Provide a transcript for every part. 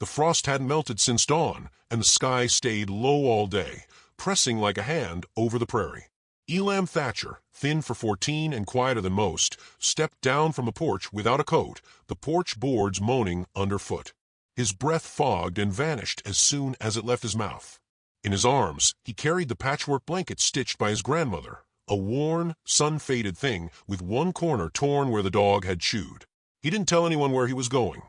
The frost hadn't melted since dawn, and the sky stayed low all day, pressing like a hand over the prairie. Elam Thatcher, thin for 14 and quieter than most, stepped down from the porch without a coat, the porch boards moaning underfoot. His breath fogged and vanished as soon as it left his mouth. In his arms, he carried the patchwork blanket stitched by his grandmother, a worn, sun-faded thing with one corner torn where the dog had chewed. He didn't tell anyone where he was going.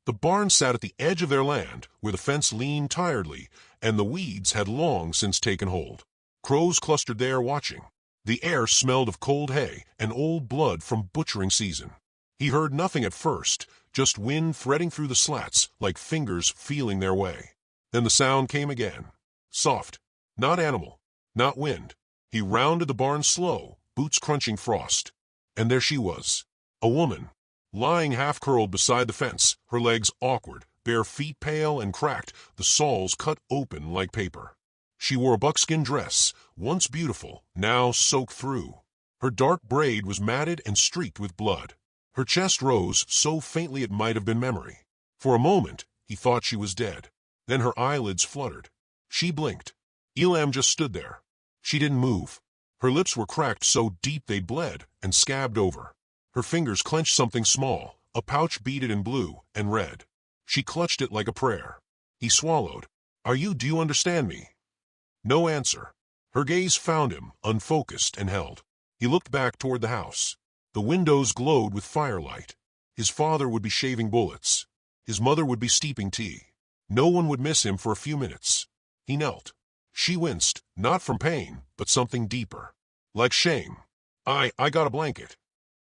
The barn sat at the edge of their land, where the fence leaned tiredly, and the weeds had long since taken hold. Crows clustered there watching. The air smelled of cold hay and old blood from butchering season. He heard nothing at first, just wind threading through the slats like fingers feeling their way. Then the sound came again. Soft. Not animal. Not wind. He rounded the barn slow, boots crunching frost. And there she was. A woman. Lying half-curled beside the fence, her legs awkward, bare feet pale and cracked, the soles cut open like paper. She wore a buckskin dress, once beautiful, now soaked through. Her dark braid was matted and streaked with blood. Her chest rose so faintly it might have been memory. For a moment, he thought she was dead. Then her eyelids fluttered. She blinked. Elam just stood there. She didn't move. Her lips were cracked so deep they bled and scabbed over. Her fingers clenched something small, a pouch beaded in blue and red. She clutched it like a prayer. He swallowed. Do you understand me? No answer. Her gaze found him, unfocused and held. He looked back toward the house. The windows glowed with firelight. His father would be shaving bullets. His mother would be steeping tea. No one would miss him for a few minutes. He knelt. She winced, not from pain, but something deeper. Like shame. I got a blanket.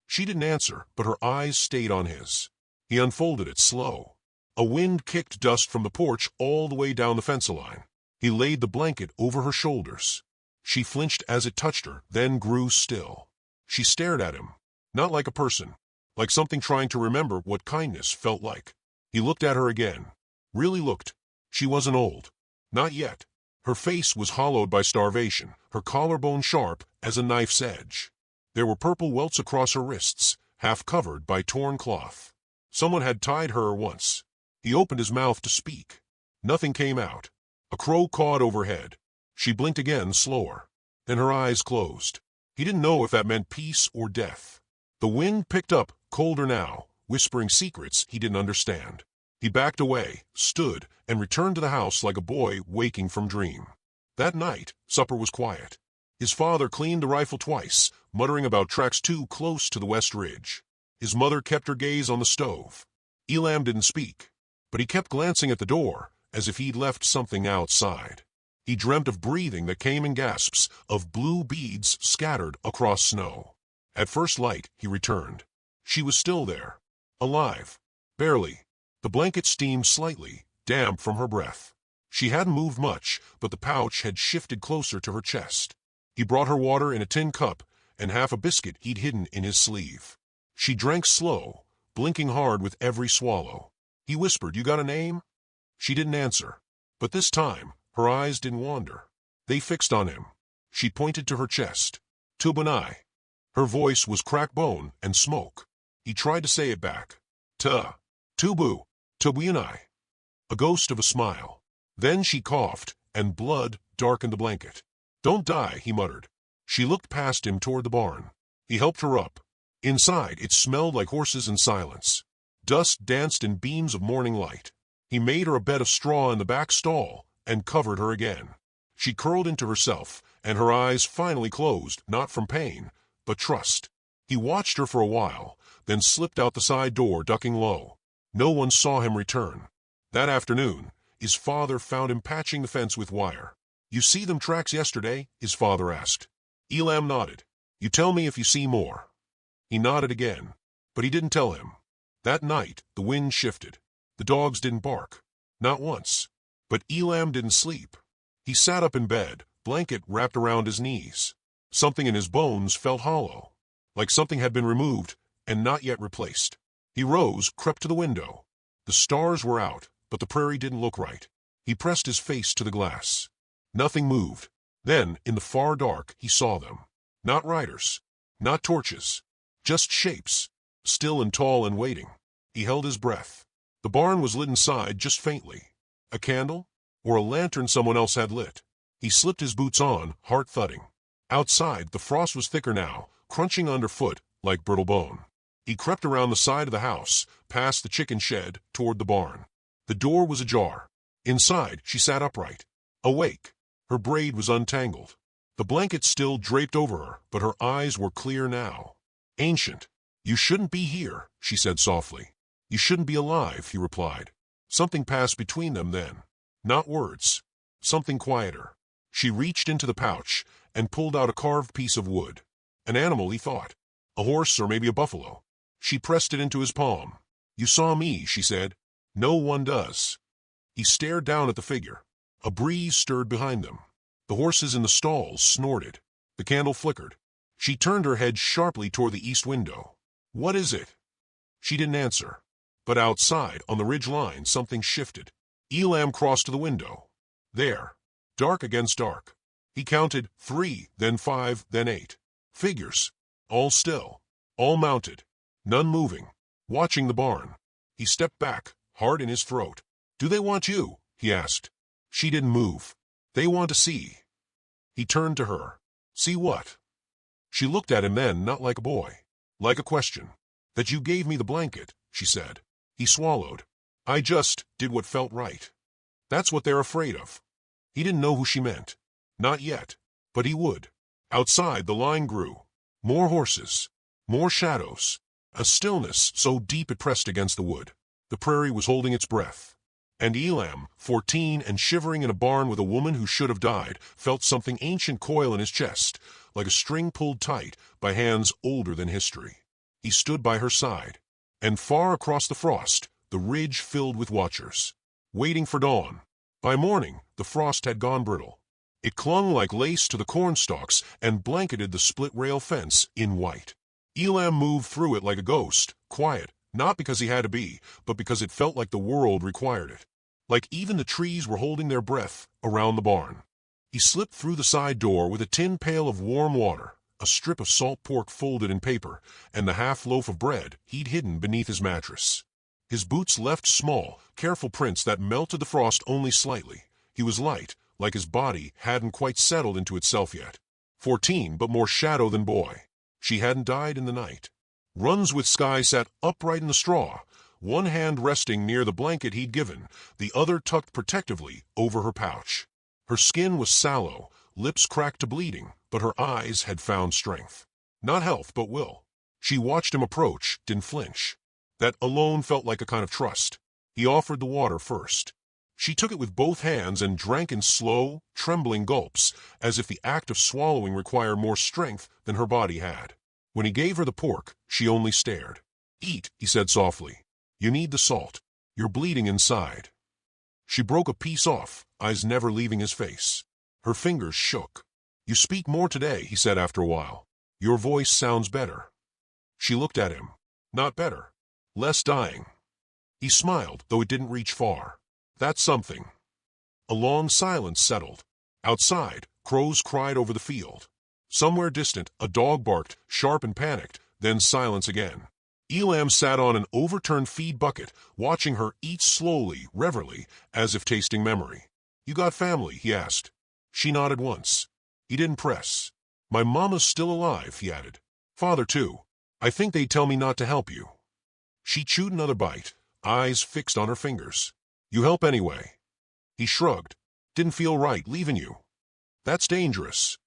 She didn't answer, but her eyes stayed on his. He unfolded it slow. A wind kicked dust from the porch all the way down the fence line. He laid the blanket over her shoulders. She flinched as it touched her, then grew still. She stared at him, not like a person, like something trying to remember what kindness felt like. He looked at her again. Really looked. She wasn't old. Not yet. Her face was hollowed by starvation, her collarbone sharp as a knife's edge. There were purple welts across her wrists, half covered by torn cloth. Someone had tied her once. He opened his mouth to speak. Nothing came out. A crow cawed overhead. She blinked again, slower. Then her eyes closed. He didn't know if that meant peace or death. The wind picked up, colder now, whispering secrets he didn't understand. He backed away, stood, and returned to the house like a boy waking from dream. That night, supper was quiet. His father cleaned the rifle twice, muttering about tracks too close to the west ridge. His mother kept her gaze on the stove. Elam didn't speak, but he kept glancing at the door, as if he'd left something outside. He dreamt of breathing that came in gasps, of blue beads scattered across snow. At first light, he returned. She was still there. Alive. Barely. The blanket steamed slightly, damp from her breath. She hadn't moved much, but the pouch had shifted closer to her chest. He brought her water in a tin cup and half a biscuit he'd hidden in his sleeve. She drank slow, blinking hard with every swallow. He whispered, "You got a name?" She didn't answer. But this time, her eyes didn't wander. They fixed on him. She pointed to her chest. "Tubunai." Her voice was cracked bone and smoke. He tried to say it back. Tubu, Tubunai. A ghost of a smile. Then she coughed, and blood darkened the blanket. "Don't die," he muttered. She looked past him toward the barn. He helped her up. Inside, it smelled like horses and silence. Dust danced in beams of morning light. He made her a bed of straw in the back stall and covered her again. She curled into herself, and her eyes finally closed, not from pain, but trust. He watched her for a while, then slipped out the side door, ducking low. No one saw him return. That afternoon, his father found him patching the fence with wire. "You see them tracks yesterday?" his father asked. Elam nodded. "You tell me if you see more." He nodded again, but he didn't tell him. That night, the wind shifted. The dogs didn't bark. Not once. But Elam didn't sleep. He sat up in bed, blanket wrapped around his knees. Something in his bones felt hollow, like something had been removed and not yet replaced. He rose, crept to the window. The stars were out, but the prairie didn't look right. He pressed his face to the glass. Nothing moved. Then, in the far dark, he saw them. Not riders. Not torches. Just shapes. Still and tall and waiting. He held his breath. The barn was lit inside just faintly. A candle? Or a lantern someone else had lit. He slipped his boots on, heart thudding. Outside, the frost was thicker now, crunching underfoot like brittle bone. He crept around the side of the house, past the chicken shed, toward the barn. The door was ajar. Inside, she sat upright. Awake. Her braid was untangled. The blanket still draped over her, but her eyes were clear now. Ancient. You shouldn't be here, she said softly. You shouldn't be alive, he replied. Something passed between them then. Not words. Something quieter. She reached into the pouch and pulled out a carved piece of wood. An animal, he thought. A horse or maybe a buffalo. She pressed it into his palm. You saw me, she said. No one does. He stared down at the figure. A breeze stirred behind them. The horses in the stalls snorted. The candle flickered. She turned her head sharply toward the east window. What is it? She didn't answer. But outside, on the ridge line, something shifted. Elam crossed to the window. There. Dark against dark. He counted 3, then 5, then 8. Figures. All still. All mounted. None moving. Watching the barn. He stepped back, heart in his throat. Do they want you? He asked. She didn't move. They want to see. He turned to her. See what? She looked at him then, not like a boy. Like a question. That you gave me the blanket, she said. He swallowed. I just did what felt right. That's what they're afraid of. He didn't know who she meant. Not yet. But he would. Outside, the line grew. More horses. More shadows. A stillness so deep it pressed against the wood. The prairie was holding its breath. And Elam, 14 and shivering in a barn with a woman who should have died, felt something ancient coil in his chest, like a string pulled tight by hands older than history. He stood by her side. And far across the frost, the ridge filled with watchers. Waiting for dawn. By morning, the frost had gone brittle. It clung like lace to the cornstalks and blanketed the split-rail fence in white. Elam moved through it like a ghost, quiet, not because he had to be, but because it felt like the world required it. Like even the trees were holding their breath around the barn. He slipped through the side door with a tin pail of warm water, a strip of salt pork folded in paper, and the half loaf of bread he'd hidden beneath his mattress. His boots left small, careful prints that melted the frost only slightly. He was light, like his body hadn't quite settled into itself yet. 14, but more shadow than boy. She hadn't died in the night. Runs with Sky sat upright in the straw, one hand resting near the blanket he'd given, the other tucked protectively over her pouch. Her skin was sallow, lips cracked to bleeding, but her eyes had found strength. Not health, but will. She watched him approach, didn't flinch. That alone felt like a kind of trust. He offered the water first. She took it with both hands and drank in slow, trembling gulps, as if the act of swallowing required more strength than her body had. When he gave her the pork, she only stared. Eat, he said softly. You need the salt. You're bleeding inside. She broke a piece off, eyes never leaving his face. Her fingers shook. You speak more today, he said after a while. Your voice sounds better. She looked at him. Not better. Less dying. He smiled, though it didn't reach far. That's something. A long silence settled. Outside, crows cried over the field. Somewhere distant, a dog barked, sharp and panicked, then silence again. Elam sat on an overturned feed bucket, watching her eat slowly, reverently, as if tasting memory. You got family, he asked. She nodded once. He didn't press. My mama's still alive, he added. Father, too. I think they'd tell me not to help you. She chewed another bite, eyes fixed on her fingers. You help anyway. He shrugged. Didn't feel right leaving you. That's dangerous.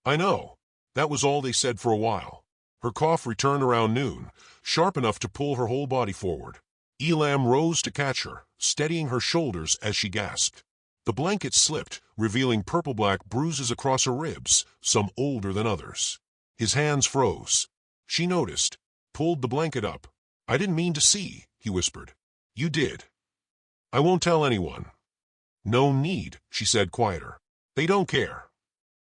I know. That was all they said for a while. Her cough returned around noon, sharp enough to pull her whole body forward. Elam rose to catch her, steadying her shoulders as she gasped. The blanket slipped, revealing purple-black bruises across her ribs, some older than others. His hands froze. She noticed, pulled the blanket up. I didn't mean to see, he whispered. You did. I won't tell anyone. No need, she said quieter. They don't care.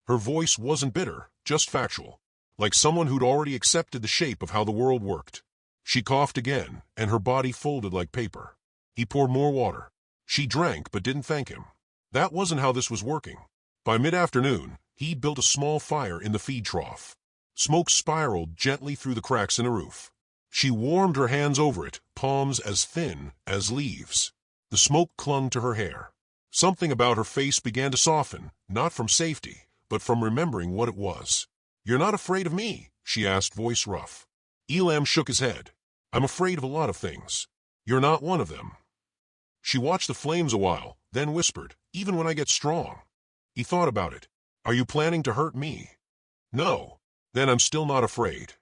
Her voice wasn't bitter, just factual, like someone who'd already accepted the shape of how the world worked. She coughed again, and her body folded like paper. He poured more water. She drank but didn't thank him. That wasn't how this was working. By mid-afternoon, he'd built a small fire in the feed trough. Smoke spiraled gently through the cracks in the roof. She warmed her hands over it, palms as thin as leaves. The smoke clung to her hair. Something about her face began to soften, not from safety, but from remembering what it was. "You're not afraid of me?" she asked, voice rough. Elam shook his head. "I'm afraid of a lot of things. You're not one of them." She watched the flames a while, then whispered, "Even when I get strong." He thought about it. "Are you planning to hurt me?" "No." "Then I'm still not afraid."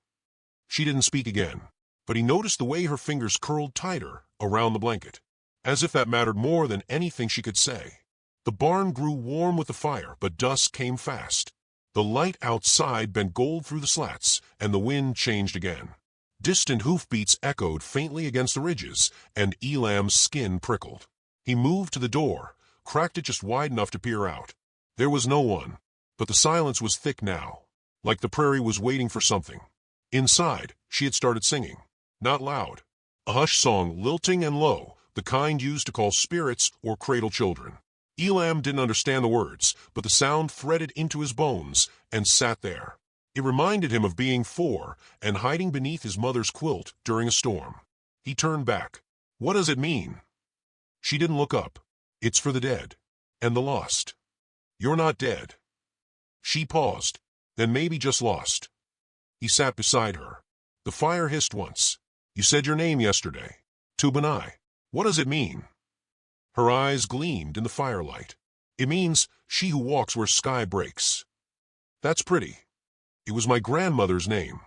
She didn't speak again, but he noticed the way her fingers curled tighter around the blanket, as if that mattered more than anything she could say. The barn grew warm with the fire, but dusk came fast. The light outside bent gold through the slats, and the wind changed again. Distant hoofbeats echoed faintly against the ridges, and Elam's skin prickled. He moved to the door, cracked it just wide enough to peer out. There was no one, but the silence was thick now, like the prairie was waiting for something. Inside, she had started singing. Not loud. A hush song, lilting and low, the kind used to call spirits or cradle children. Elam didn't understand the words, but the sound threaded into his bones and sat there. It reminded him of being 4 and hiding beneath his mother's quilt during a storm. He turned back. "What does it mean?" She didn't look up. "It's for the dead. And the lost." "You're not dead." She paused, then maybe just lost. He sat beside her. The fire hissed once. "You said your name yesterday. Tubanai. What does it mean?" Her eyes gleamed in the firelight. "It means she who walks where sky breaks." "That's pretty." "It was my grandmother's name."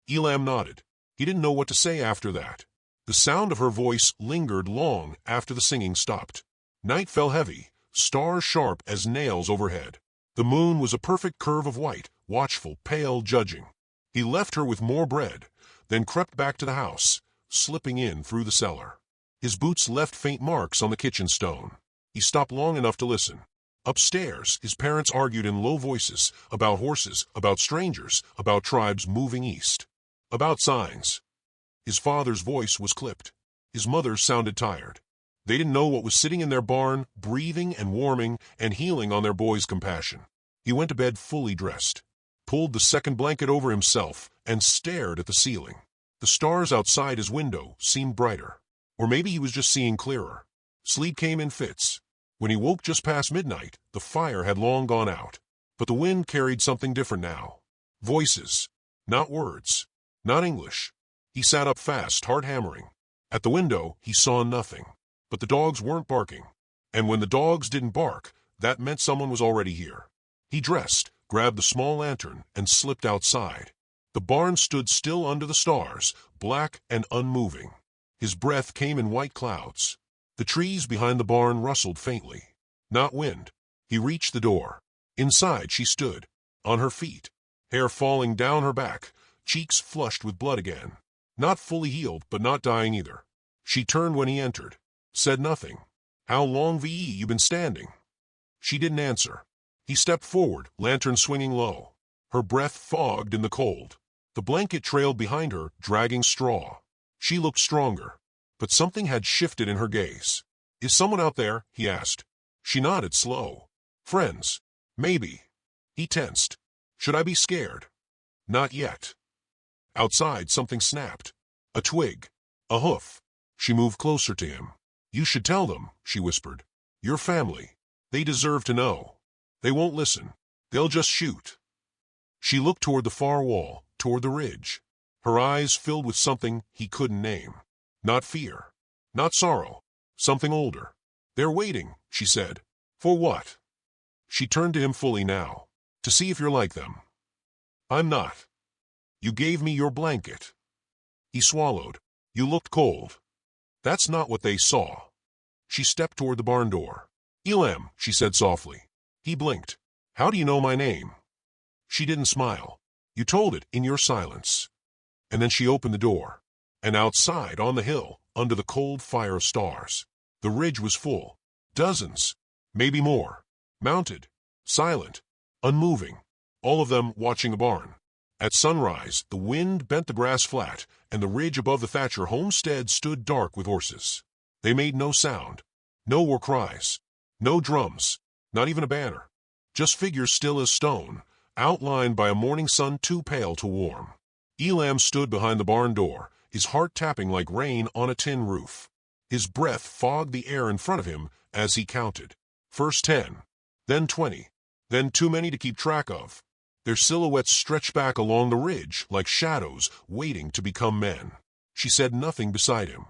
Elam nodded. He didn't know what to say after that. The sound of her voice lingered long after the singing stopped. Night fell heavy, stars sharp as nails overhead. The moon was a perfect curve of white, watchful, pale, judging. He left her with more bread, then crept back to the house, slipping in through the cellar. His boots left faint marks on the kitchen stone. He stopped long enough to listen. Upstairs, his parents argued in low voices about horses, about strangers, about tribes moving east, about signs. His father's voice was clipped. His mother's sounded tired. They didn't know what was sitting in their barn, breathing and warming and healing on their boy's compassion. He went to bed fully dressed, pulled the second blanket over himself, and stared at the ceiling. The stars outside his window seemed brighter. Or maybe he was just seeing clearer. Sleep came in fits. When he woke just past midnight, the fire had long gone out. But the wind carried something different now. Voices. Not words. Not English. He sat up fast, heart hammering. At the window, he saw nothing. But the dogs weren't barking. And when the dogs didn't bark, that meant someone was already here. He dressed, grabbed the small lantern, and slipped outside. The barn stood still under the stars, black and unmoving. His breath came in white clouds. The trees behind the barn rustled faintly. Not wind. He reached the door. Inside she stood, on her feet, hair falling down her back, cheeks flushed with blood again. Not fully healed, but not dying either. She turned when he entered, said nothing. "How long you been standing?" She didn't answer. He stepped forward, lantern swinging low. Her breath fogged in the cold. The blanket trailed behind her, dragging straw. She looked stronger, but something had shifted in her gaze. "Is someone out there?" he asked. She nodded slow. "Friends. Maybe." He tensed. "Should I be scared?" "Not yet." Outside, something snapped. A twig. A hoof. She moved closer to him. "You should tell them," she whispered. "Your family. They deserve to know. They won't listen. They'll just shoot." She looked toward the far wall, toward the ridge. Her eyes filled with something he couldn't name. Not fear. Not sorrow. Something older. "They're waiting," she said. "For what?" She turned to him fully now. "To see if you're like them." "I'm not." "You gave me your blanket." He swallowed. "You looked cold." "That's not what they saw." She stepped toward the barn door. "Elam," she said softly. He blinked. "How do you know my name?" She didn't smile. "You told it in your silence." And then she opened the door. And outside, on the hill, under the cold fire of stars, the ridge was full. Dozens, maybe more. Mounted, silent, unmoving, all of them watching the barn. At sunrise, the wind bent the grass flat, and the ridge above the Thatcher homestead stood dark with horses. They made no sound. No war cries. No drums. Not even a banner. Just figures still as stone, outlined by a morning sun too pale to warm. Elam stood behind the barn door, his heart tapping like rain on a tin roof. His breath fogged the air in front of him as he counted. First 10, then 20, then too many to keep track of. Their silhouettes stretched back along the ridge like shadows waiting to become men. She said nothing beside him.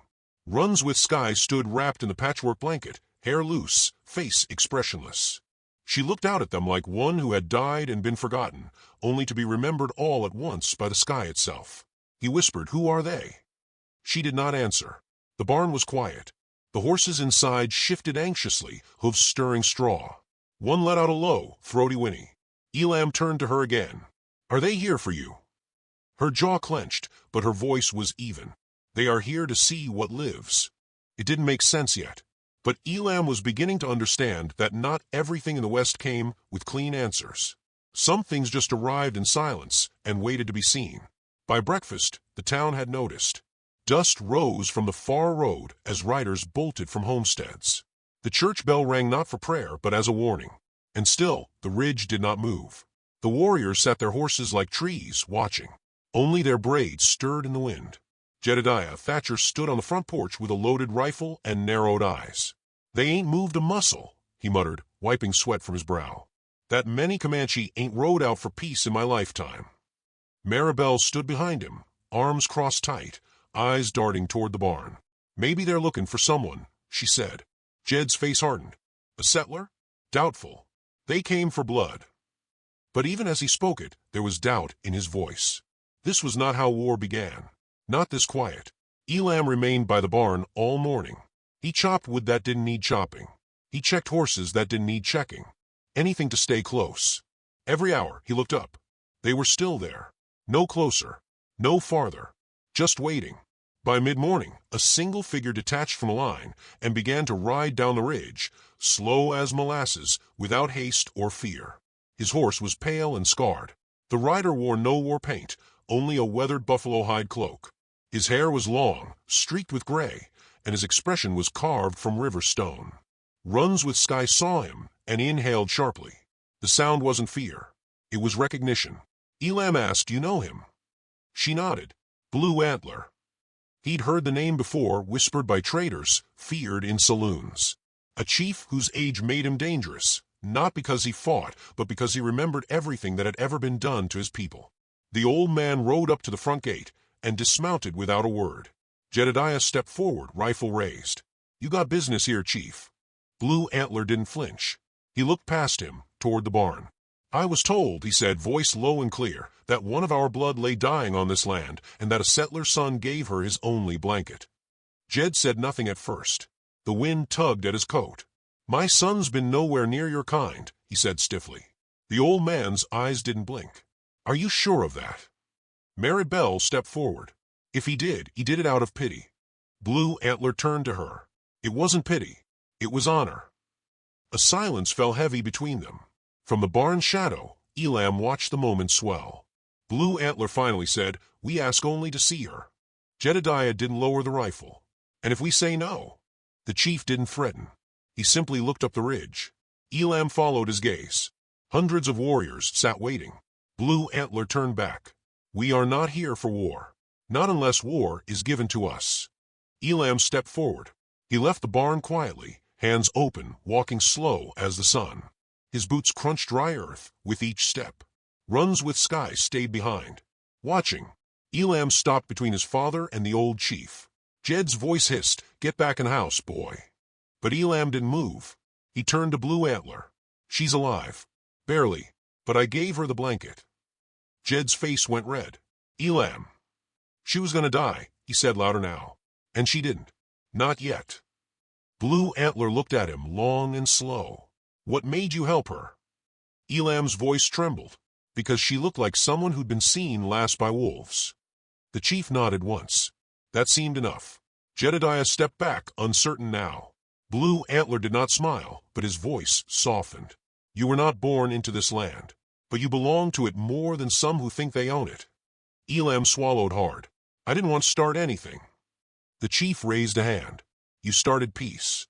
Runs with Sky stood wrapped in the patchwork blanket, hair loose, face expressionless. She looked out at them like one who had died and been forgotten, only to be remembered all at once by the sky itself. He whispered, "Who are they?" She did not answer. The barn was quiet. The horses inside shifted anxiously, hooves stirring straw. One let out a low, throaty whinny. Elam turned to her again. "Are they here for you?" Her jaw clenched, but her voice was even. "They are here to see what lives." It didn't make sense yet, but Elam was beginning to understand that not everything in the West came with clean answers. Some things just arrived in silence and waited to be seen. By breakfast, the town had noticed. Dust rose from the far road as riders bolted from homesteads. The church bell rang not for prayer but as a warning. And still, the ridge did not move. The warriors sat their horses like trees, watching. Only their braids stirred in the wind. Jedediah Thatcher stood on the front porch with a loaded rifle and narrowed eyes. "They ain't moved a muscle," he muttered, wiping sweat from his brow. "That many Comanche ain't rode out for peace in my lifetime." Maribel stood behind him, arms crossed tight, eyes darting toward the barn. "Maybe they're looking for someone," she said. Jed's face hardened. "A settler? Doubtful. They came for blood." But even as he spoke it, there was doubt in his voice. This was not how war began. Not this quiet. Elam remained by the barn all morning. He chopped wood that didn't need chopping. He checked horses that didn't need checking. Anything to stay close. Every hour he looked up. They were still there. No closer. No farther. Just waiting. By mid-morning, a single figure detached from the line and began to ride down the ridge, slow as molasses, without haste or fear. His horse was pale and scarred. The rider wore no war paint, only a weathered buffalo hide cloak. His hair was long, streaked with gray, and his expression was carved from river stone. Runs with Sky saw him and inhaled sharply. The sound wasn't fear. It was recognition. Elam asked, "You know him?" She nodded. "Blue Antler." He'd heard the name before, whispered by traders, feared in saloons. A chief whose age made him dangerous, not because he fought, but because he remembered everything that had ever been done to his people. The old man rode up to the front gate and dismounted without a word. Jedediah stepped forward, rifle raised. "You got business here, Chief." Blue Antler didn't flinch. He looked past him, toward the barn. "I was told," he said, voice low and clear, "that one of our blood lay dying on this land, and that a settler's son gave her his only blanket." Jed said nothing at first. The wind tugged at his coat. "My son's been nowhere near your kind," he said stiffly. The old man's eyes didn't blink. "Are you sure of that?" Maribel stepped forward. "If he did it out of pity." Blue Antler turned to her. It wasn't pity. It was honor. A silence fell heavy between them. From the barn shadow, Elam watched the moment swell. Blue Antler finally said, "We ask only to see her." Jedediah didn't lower the rifle. "And if we say no?" The chief didn't threaten. He simply looked up the ridge. Elam followed his gaze. Hundreds of warriors sat waiting. Blue Antler turned back. "We are not here for war. Not unless war is given to us." Elam stepped forward. He left the barn quietly, hands open, walking slow as the sun. His boots crunched dry earth with each step. Runs with Sky stayed behind. Watching, Elam stopped between his father and the old chief. Jed's voice hissed, "Get back in the house, boy." But Elam didn't move. He turned to Blue Antler. "She's alive. Barely. But I gave her the blanket." Jed's face went red. "Elam." "She was gonna die," he said louder now. "And she didn't. Not yet." Blue Antler looked at him long and slow. "What made you help her?" Elam's voice trembled, because she looked like someone who'd been seen last by wolves. The chief nodded once. That seemed enough. Jedediah stepped back, uncertain now. Blue Antler did not smile, but his voice softened. "You were not born into this land, but you belong to it more than some who think they own it." Elam swallowed hard. "I didn't want to start anything." The chief raised a hand. "You started peace."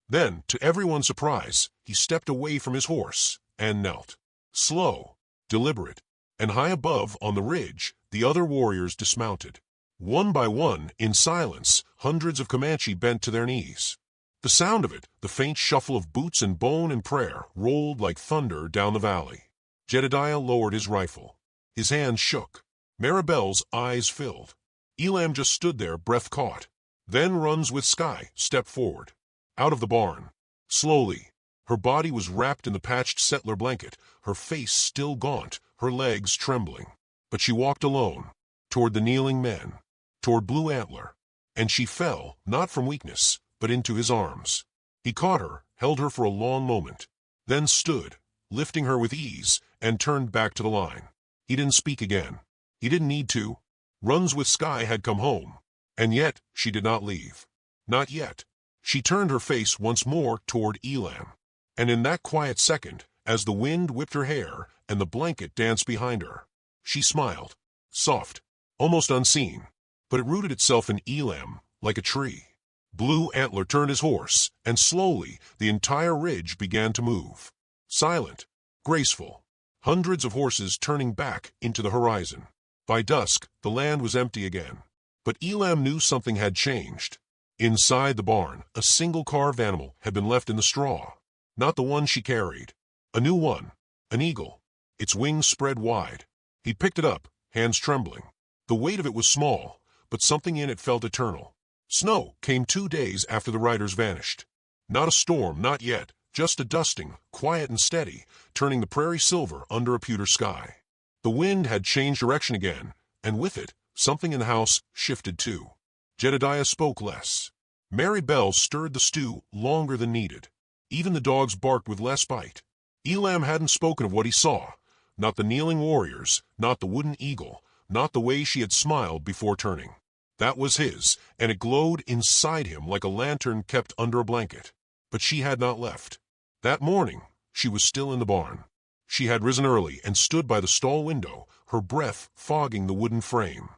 Then, to everyone's surprise, he stepped away from his horse and knelt. Slow, deliberate, and high above on the ridge, the other warriors dismounted. One by one, in silence, hundreds of Comanche bent to their knees. The sound of it, the faint shuffle of boots and bone and prayer, rolled like thunder down the valley. Jedediah lowered his rifle. His hands shook. Maribel's eyes filled. Elam just stood there, breath caught. Then Runs with Sky stepped forward. Out of the barn. Slowly. Her body was wrapped in the patched settler blanket, her face still gaunt, her legs trembling. But she walked alone, toward the kneeling men, toward Blue Antler, and she fell, not from weakness, but into his arms. He caught her, held her for a long moment, then stood, lifting her with ease, and turned back to the line. He didn't speak again. He didn't need to. Runs with Sky had come home, and yet she did not leave. Not yet. She turned her face once more toward Elam, and in that quiet second, as the wind whipped her hair and the blanket danced behind her, she smiled, soft, almost unseen, but it rooted itself in Elam like a tree. Blue Antler turned his horse, and slowly the entire ridge began to move. Silent, graceful, hundreds of horses turning back into the horizon. By dusk, the land was empty again. But Elam knew something had changed. Inside the barn, a single carved animal had been left in the straw. Not the one she carried. A new one. An eagle. Its wings spread wide. He picked it up, hands trembling. The weight of it was small, but something in it felt eternal. Snow came 2 days after the riders vanished. Not a storm, not yet, just a dusting, quiet and steady, turning the prairie silver under a pewter sky. The wind had changed direction again, and with it, something in the house shifted too. Jedediah spoke less. Maribel stirred the stew longer than needed. Even the dogs barked with less bite. Elam hadn't spoken of what he saw. Not the kneeling warriors, not the wooden eagle, not the way she had smiled before turning. That was his, and it glowed inside him like a lantern kept under a blanket. But she had not left. That morning, she was still in the barn. She had risen early and stood by the stall window, her breath fogging the wooden frame.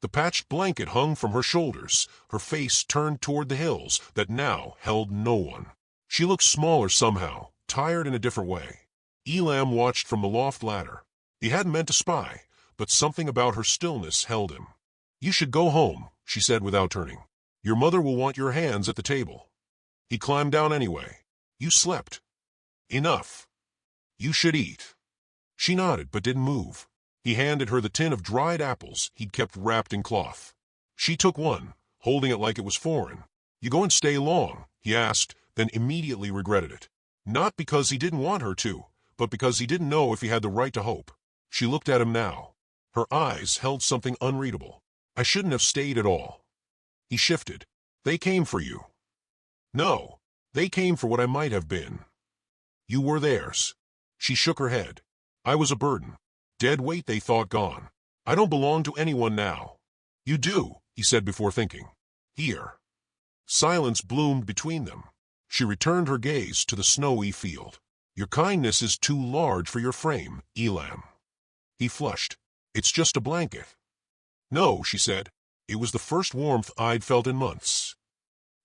The patched blanket hung from her shoulders, her face turned toward the hills that now held no one. She looked smaller somehow, tired in a different way. Elam watched from the loft ladder. He hadn't meant to spy, but something about her stillness held him. "You should go home," she said without turning. "Your mother will want your hands at the table." He climbed down anyway. "You slept." "Enough. You should eat." She nodded but didn't move. He handed her the tin of dried apples he'd kept wrapped in cloth. She took one, holding it like it was foreign. "You go and stay long?" he asked, then immediately regretted it. Not because he didn't want her to, but because he didn't know if he had the right to hope. She looked at him now. Her eyes held something unreadable. "I shouldn't have stayed at all." He shifted. "They came for you." "No, they came for what I might have been." "You were theirs." She shook her head. "I was a burden. Dead weight they thought gone. I don't belong to anyone now." "You do," he said before thinking. "Here." Silence bloomed between them. She returned her gaze to the snowy field. "Your kindness is too large for your frame, Elam." He flushed. "It's just a blanket." "No," she said. "It was the first warmth I'd felt in months."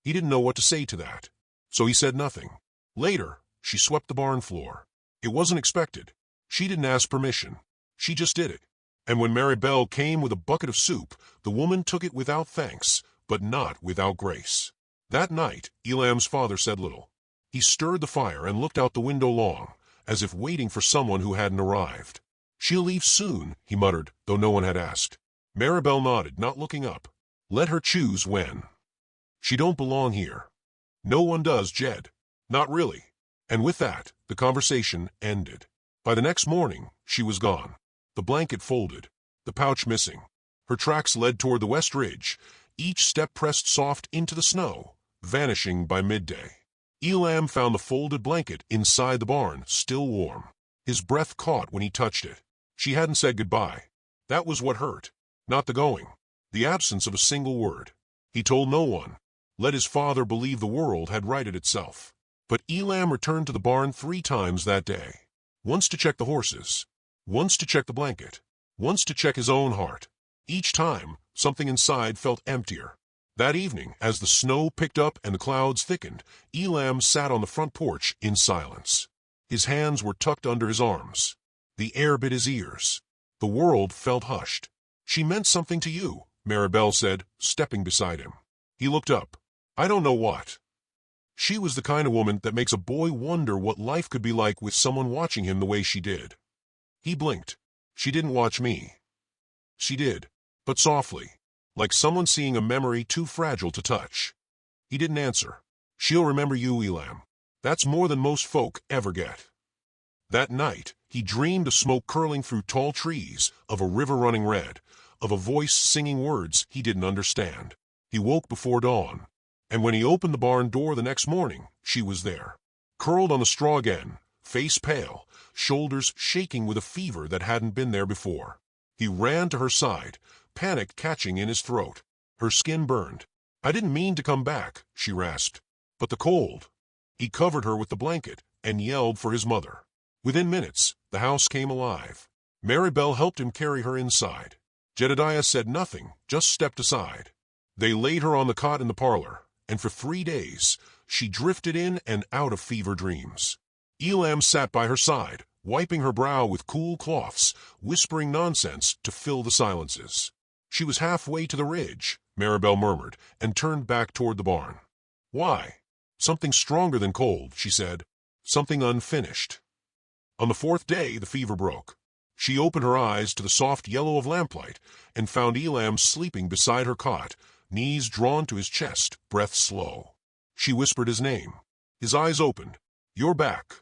He didn't know what to say to that, so he said nothing. Later, she swept the barn floor. It wasn't expected. She didn't ask permission. She just did it. And when Maribel came with a bucket of soup, the woman took it without thanks, but not without grace. That night, Elam's father said little. He stirred the fire and looked out the window long, as if waiting for someone who hadn't arrived. "She'll leave soon," he muttered, though no one had asked. Maribel nodded, not looking up. "Let her choose when." "She don't belong here." "No one does, Jed. Not really." And with that, the conversation ended. By the next morning, she was gone. The blanket folded, the pouch missing. Her tracks led toward the west ridge, each step pressed soft into the snow, vanishing by midday. Elam found the folded blanket inside the barn, still warm. His breath caught when he touched it. She hadn't said goodbye. That was what hurt, not the going, the absence of a single word. He told no one. Let his father believe the world had righted itself. But Elam returned to the barn 3 times that day. Once to check the horses, once to check the blanket, once to check his own heart. Each time, something inside felt emptier. That evening, as the snow picked up and the clouds thickened, Elam sat on the front porch in silence. His hands were tucked under his arms. The air bit his ears. The world felt hushed. "She meant something to you," Maribel said, stepping beside him. He looked up. I don't know what. She was the kind of woman that makes a boy wonder what life could be like with someone watching him the way she did. He blinked. She didn't watch me. She did, but softly, like someone seeing a memory too fragile to touch. He didn't answer. She'll remember you, Elam. That's more than most folk ever get. That night, he dreamed of smoke curling through tall trees, of a river running red, of a voice singing words he didn't understand. He woke before dawn, and when he opened the barn door the next morning, she was there. Curled on the straw again, face pale, shoulders shaking with a fever that hadn't been there before. He ran to her side, panic catching in his throat. Her skin burned. I didn't mean to come back, she rasped. But the cold. He covered her with the blanket and yelled for his mother. Within minutes, the house came alive. Maribel helped him carry her inside. Jedediah said nothing, just stepped aside. They laid her on the cot in the parlor, and for 3 days, she drifted in and out of fever dreams. Elam sat by her side, wiping her brow with cool cloths, whispering nonsense to fill the silences. She was halfway to the ridge, Maribel murmured, and turned back toward the barn. Why? Something stronger than cold, she said. Something unfinished. On the 4th day, the fever broke. She opened her eyes to the soft yellow of lamplight and found Elam sleeping beside her cot, knees drawn to his chest, breath slow. She whispered his name. His eyes opened. You're back.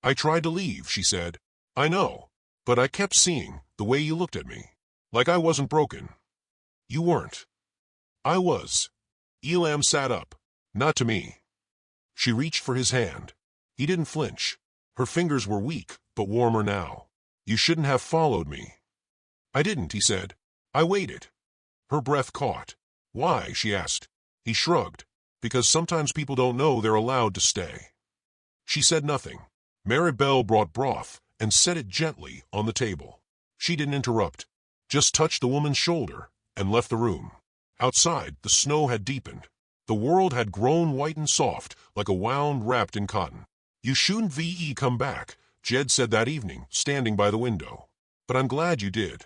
I tried to leave, she said. I know, but I kept seeing the way you looked at me. Like I wasn't broken. You weren't. I was. Elam sat up. Not to me. She reached for his hand. He didn't flinch. Her fingers were weak, but warmer now. You shouldn't have followed me. I didn't, he said. I waited. Her breath caught. Why? She asked. He shrugged. Because sometimes people don't know they're allowed to stay. She said nothing. Maribel brought broth and set it gently on the table. She didn't interrupt, just touched the woman's shoulder and left the room. Outside, the snow had deepened. The world had grown white and soft, like a wound wrapped in cotton. You shouldn't come back, Jed said that evening, standing by the window. But I'm glad you did.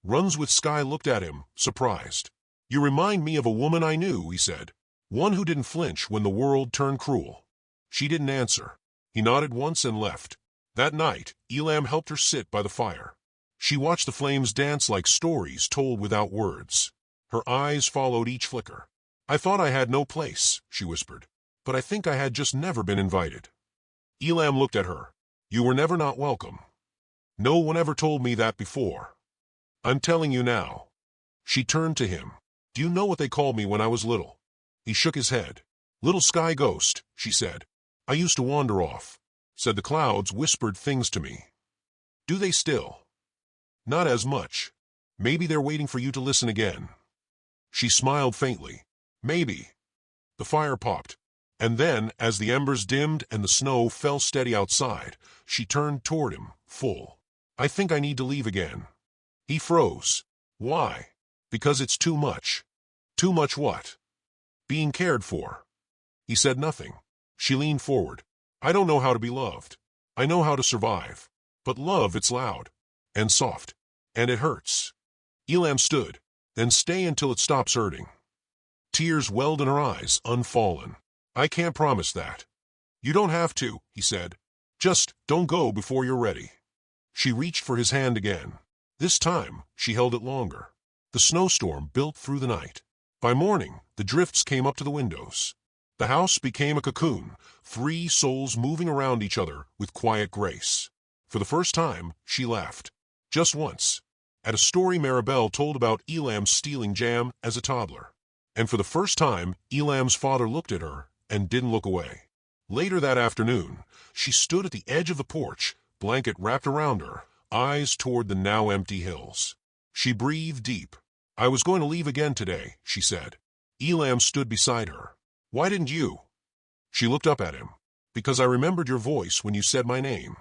Runs with Sky looked at him, surprised. You remind me of a woman I knew, he said. One who didn't flinch when the world turned cruel. She didn't answer. He nodded once and left. That night, Elam helped her sit by the fire. She watched the flames dance like stories told without words. Her eyes followed each flicker. I thought I had no place, she whispered. But I think I had just never been invited. Elam looked at her. You were never not welcome. No one ever told me that before. I'm telling you now. She turned to him. Do you know what they called me when I was little? He shook his head. Little sky ghost, she said. I used to wander off. Said the clouds whispered things to me. Do they still? Not as much. Maybe they're waiting for you to listen again. She smiled faintly. Maybe. The fire popped. And then, as the embers dimmed and the snow fell steady outside, she turned toward him, full. I think I need to leave again. He froze. Why? Because it's too much. Too much what? Being cared for. He said nothing. She leaned forward. I don't know how to be loved. I know how to survive. But love, it's loud. And soft. And it hurts. Elam stood. Then stay until it stops hurting. Tears welled in her eyes, unfallen. I can't promise that. You don't have to, he said. Just don't go before you're ready. She reached for his hand again. This time, she held it longer. The snowstorm built through the night. By morning, the drifts came up to the windows. The house became a cocoon, 3 souls moving around each other with quiet grace. For the first time, she laughed. Just once. At a story Maribel told about Elam stealing jam as a toddler. And for the first time, Elam's father looked at her and didn't look away. Later that afternoon, she stood at the edge of the porch, blanket wrapped around her, eyes toward the now empty hills. She breathed deep. I was going to leave again today, she said. Elam stood beside her. Why didn't you? She looked up at him. Because I remembered your voice when you said my name.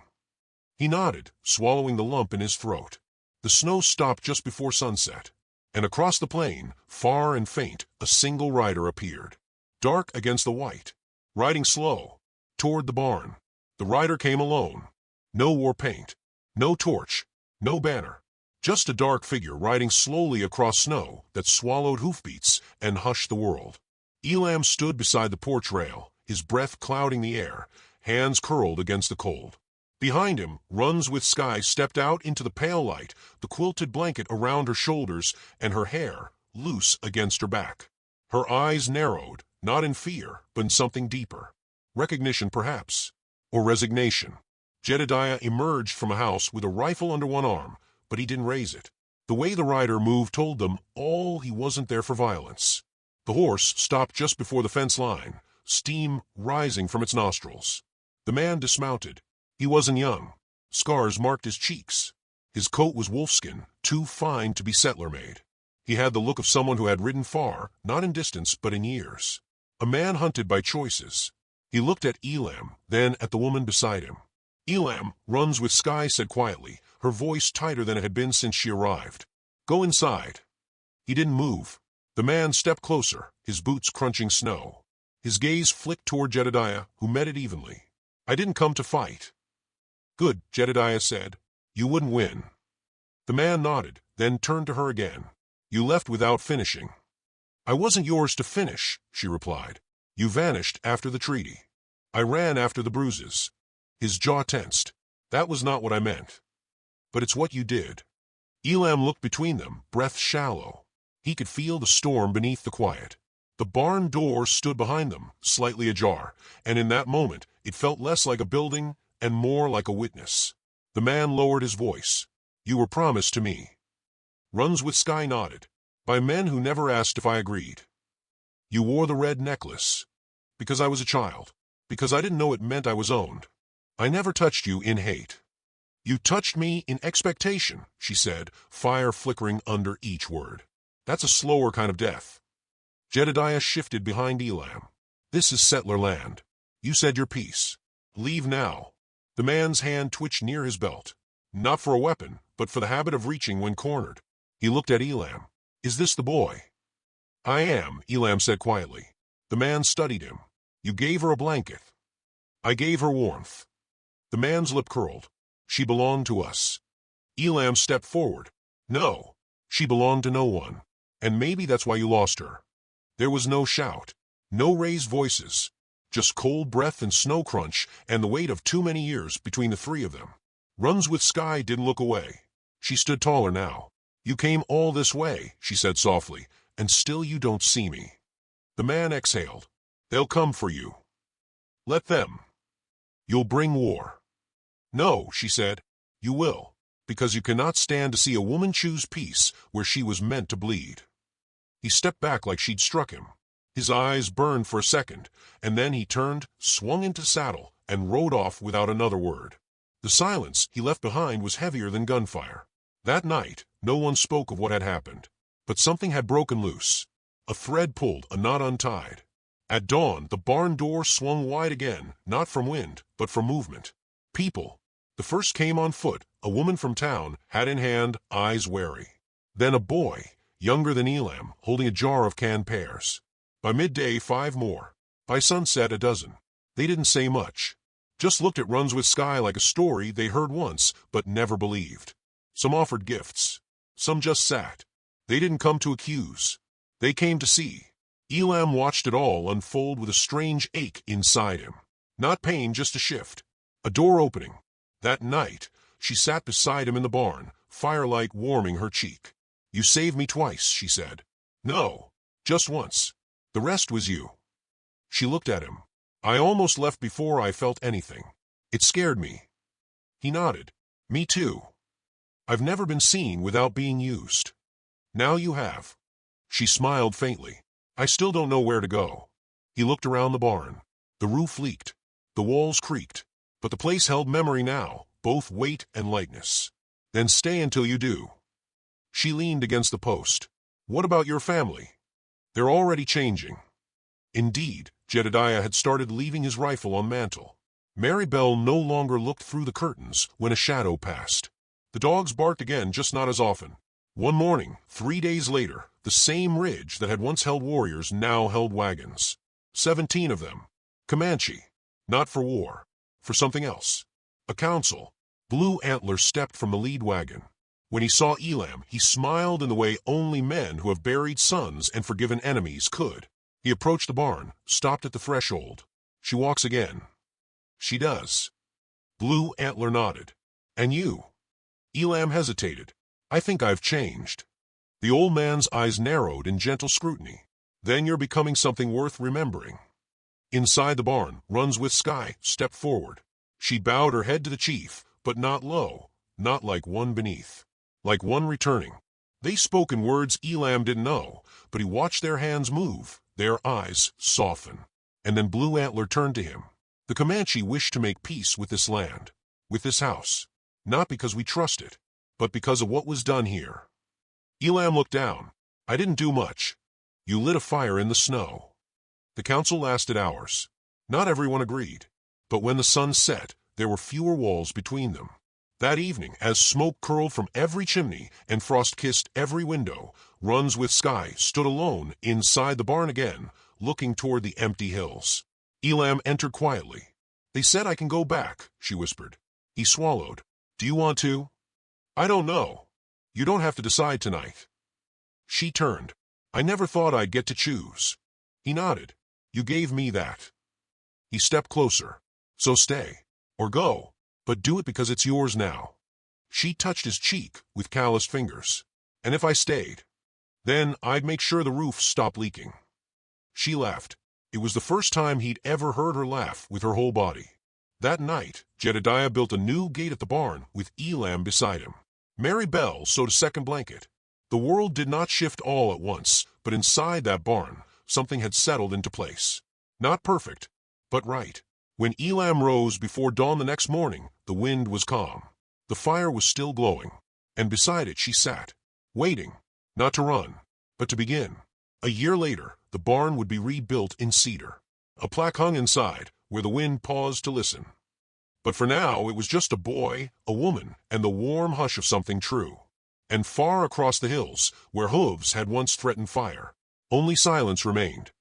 He nodded, swallowing the lump in his throat. The snow stopped just before sunset, and across the plain, far and faint, a single rider appeared. Dark against the white, riding slow, toward the barn. The rider came alone. No war paint, no torch, no banner. Just a dark figure riding slowly across snow that swallowed hoofbeats and hushed the world. Elam stood beside the porch rail, his breath clouding the air, hands curled against the cold. Behind him, Runs with Sky stepped out into the pale light, the quilted blanket around her shoulders and her hair loose against her back. Her eyes narrowed, not in fear, but in something deeper. Recognition, perhaps, or resignation. Jedediah emerged from a house with a rifle under one arm, but he didn't raise it. The way the rider moved told them all he wasn't there for violence. The horse stopped just before the fence line, steam rising from its nostrils. The man dismounted. He wasn't young. Scars marked his cheeks. His coat was wolfskin, too fine to be settler-made. He had the look of someone who had ridden far, not in distance but in years. A man hunted by choices. He looked at Elam, then at the woman beside him. "Elam," Runs with Sky said quietly, her voice tighter than it had been since she arrived. "Go inside." He didn't move. The man stepped closer, his boots crunching snow. His gaze flicked toward Jedediah, who met it evenly. "I didn't come to fight." "Good," Jedediah said. "You wouldn't win." The man nodded, then turned to her again. "You left without finishing." "I wasn't yours to finish," she replied. "You vanished after the treaty. I ran after the bruises." His jaw tensed. "That was not what I meant." "But it's what you did." Elam looked between them, breath shallow. He could feel the storm beneath the quiet. The barn door stood behind them, slightly ajar, and in that moment it felt less like a building and more like a witness. The man lowered his voice. "You were promised to me." Runs with Sky nodded. "By men who never asked if I agreed." "You wore the red necklace." "Because I was a child. Because I didn't know it meant I was owned. I never touched you in hate." "You touched me in expectation," she said, fire flickering under each word. "That's a slower kind of death." Jedediah shifted behind Elam. "This is settler land. You said your piece. Leave now." The man's hand twitched near his belt. Not for a weapon, but for the habit of reaching when cornered. He looked at Elam. "Is this the boy?" "I am," Elam said quietly. The man studied him. "You gave her a blanket." "I gave her warmth." The man's lip curled. "She belonged to us." Elam stepped forward. "No, she belonged to no one. And maybe that's why you lost her." There was no shout, no raised voices, just cold breath and snow crunch and the weight of too many years between the three of them. Runs with Sky didn't look away. She stood taller now. "You came all this way," she said softly, "and still you don't see me." The man exhaled. "They'll come for you." "Let them." "You'll bring war." "No," she said. "You will, because you cannot stand to see a woman choose peace where she was meant to bleed." He stepped back like she'd struck him. His eyes burned for a second, and then he turned, swung into saddle, and rode off without another word. The silence he left behind was heavier than gunfire. That night, no one spoke of what had happened. But something had broken loose. A thread pulled, a knot untied. At dawn, the barn door swung wide again, not from wind, but from movement. People. The first came on foot, a woman from town, hat in hand, eyes wary. Then a boy, younger than Elam, holding a jar of canned pears. By midday, 5 more. By sunset, a dozen. They didn't say much. Just looked at Runs with Sky like a story they heard once, but never believed. Some offered gifts. Some just sat. They didn't come to accuse. They came to see. Elam watched it all unfold with a strange ache inside him. Not pain, just a shift. A door opening. That night, she sat beside him in the barn, firelight warming her cheek. "You saved me twice," she said. "No, just once. The rest was you." She looked at him. "I almost left before I felt anything. It scared me." He nodded. "Me too. I've never been seen without being used. Now you have." She smiled faintly. "I still don't know where to go." He looked around the barn. The roof leaked. The walls creaked. But the place held memory now, both weight and lightness. "Then stay until you do." She leaned against the post. "What about your family?" "They're already changing." Indeed, Jedediah had started leaving his rifle on mantel. Mary Bell no longer looked through the curtains when a shadow passed. The dogs barked again, just not as often. One morning, 3 days later, the same ridge that had once held warriors now held wagons. 17 of them. Comanche. Not for war. For something else. A council. Blue Antler stepped from the lead wagon. When he saw Elam, he smiled in the way only men who have buried sons and forgiven enemies could. He approached the barn, stopped at the threshold. She walks again. She does. Blue Antler nodded. And you? Elam hesitated. I think I've changed. The old man's eyes narrowed in gentle scrutiny. Then you're becoming something worth remembering. Inside the barn, Runs with Sky stepped forward. She bowed her head to the chief, but not low, not like one beneath. Like one returning. They spoke in words Elam didn't know, but he watched their hands move, their eyes soften. And then Blue Antler turned to him. The Comanche wished to make peace with this land, with this house, not because we trust it, but because of what was done here. Elam looked down. I didn't do much. You lit a fire in the snow. The council lasted hours. Not everyone agreed, but when the sun set, there were fewer walls between them. That evening, as smoke curled from every chimney and frost kissed every window, Runs with Sky stood alone inside the barn again, looking toward the empty hills. Elam entered quietly. They said I can go back, she whispered. He swallowed. Do you want to? I don't know. You don't have to decide tonight. She turned. I never thought I'd get to choose. He nodded. You gave me that. He stepped closer. So stay. Or go. But do it because it's yours now. She touched his cheek with calloused fingers. And if I stayed, then I'd make sure the roof stopped leaking. She laughed. It was the first time he'd ever heard her laugh with her whole body. That night, Jedediah built a new gate at the barn with Elam beside him. Mary Bell sewed a second blanket. The world did not shift all at once, but inside that barn, something had settled into place. Not perfect, but right. When Elam rose before dawn the next morning, the wind was calm. The fire was still glowing, and beside it she sat, waiting, not to run, but to begin. A year later, the barn would be rebuilt in cedar. A plaque hung inside, where the wind paused to listen. But for now, it was just a boy, a woman, and the warm hush of something true. And far across the hills, where hooves had once threatened fire, only silence remained.